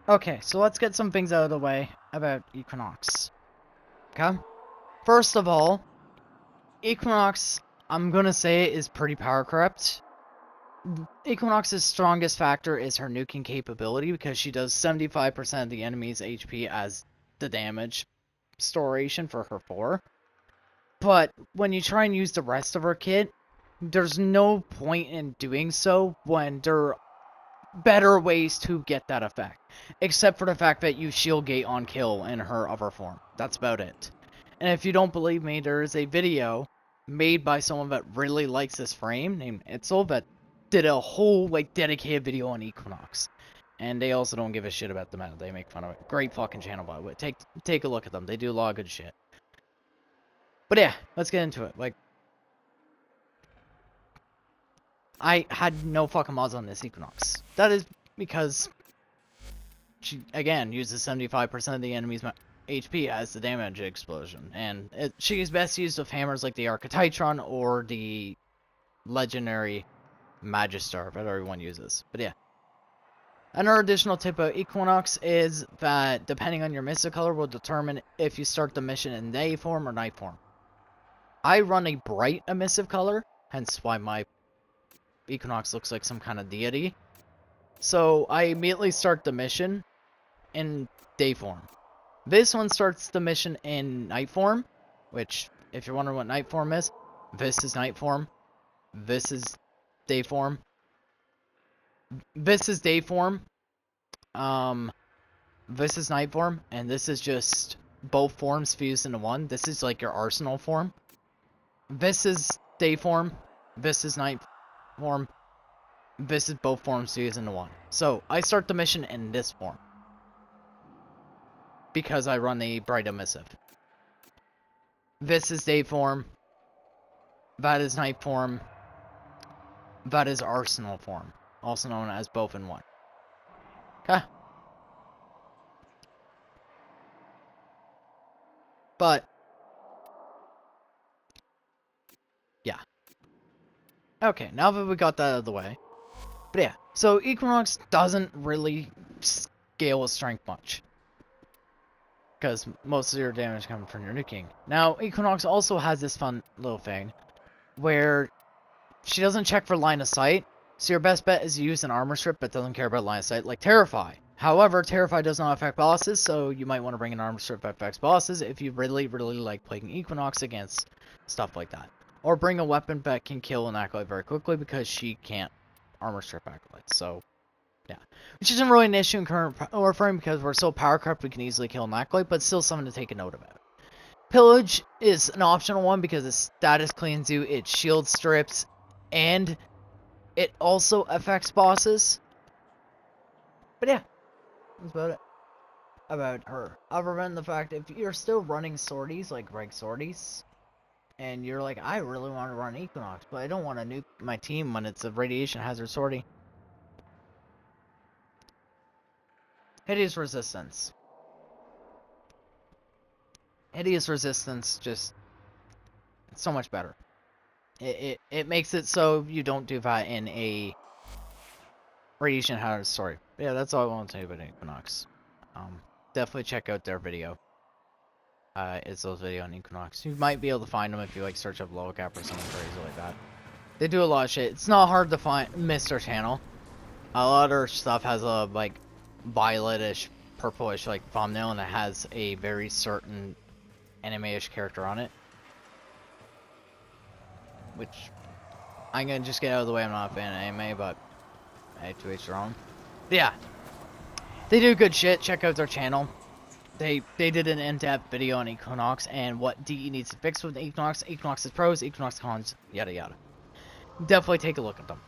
Okay, so let's get some things out of the way about Equinox. Okay? First of all, Equinox, I'm gonna say, is pretty power corrupt. Equinox's strongest factor is her nuking capability because she does 75% of the enemy's HP as the damage storation for her 4. But when you try and use the rest of her kit, there's no point in doing so when there are better ways to get that effect. Except for the fact that you shield gate on kill in her other form. That's about it. And if you don't believe me, there is a video made by someone that really likes this frame named Itzel that did a whole dedicated video on Equinox. And they also don't give a shit about the meta. They make fun of it. Great fucking channel, by the way. Take a look at them. They do a lot of good shit. But yeah, let's get into it. I had no fucking mods on this Equinox. That is because she, again, uses 75% of the enemy's HP as the damage explosion. And she's best used with hammers like the Archititron or the legendary Magister that everyone uses. But yeah. Another additional tip about Equinox is that depending on your mystic color will determine if you start the mission in day form or night form. I run a bright emissive color, hence why my Equinox looks like some kind of deity. So I immediately start the mission in day form. This one starts the mission in night form, which, if you're wondering what night form is, this is night form. This is day form. This is day form. This is night form, and this is just both forms fused into one. This is like your arsenal form. This is day form. This is night form. This is both forms fused into one. So, I start the mission in this form. Because I run the bright emissive. This is day form. That is night form. That is arsenal form. Also known as both in one. Okay. But, yeah. Okay, now that we got that out of the way. But yeah, so Equinox doesn't really scale with strength much. Because most of your damage comes from your nuking. Now, Equinox also has this fun little thing where she doesn't check for line of sight. So your best bet is to use an armor strip that doesn't care about line of sight, like Terrify. However, Terrify does not affect bosses, so you might want to bring an armor strip that affects bosses if you really, really like playing Equinox against stuff like that. Or bring a weapon that can kill an acolyte very quickly because she can't armor strip acolytes. So, yeah. Which isn't really an issue in current Warframe because we're so power corrupt we can easily kill an acolyte, but still something to take a note about. Pillage is an optional one because it status cleans you, it shield strips, and it also affects bosses. But yeah, that's about it. About her. Other than the fact, if you're still running sorties, like reg sorties, and you're like, I really want to run Equinox, but I don't want to nuke my team when it's a radiation hazard sortie. Hideous Resistance. Hideous Resistance just, it's so much better. It makes it so you don't do that in a radiation hazard sortie. Yeah, that's all I want to say about Equinox. Definitely check out their video. It's those video on Equinox. You might be able to find them if you like search up Lowcap or something crazy like that. They do a lot of shit. It's not hard to find miss their channel. A lot of their stuff has a like violetish, purplish like thumbnail, and it has a very certain anime-ish character on it. Which I'm gonna just get out of the way. I'm not a fan of anime, but hey, to each their own. But yeah, they do good shit. Check out their channel. They did an in-depth video on Equinox and what DE needs to fix with Equinox, Equinox's pros, Equinox cons, yada yada. Definitely take a look at them.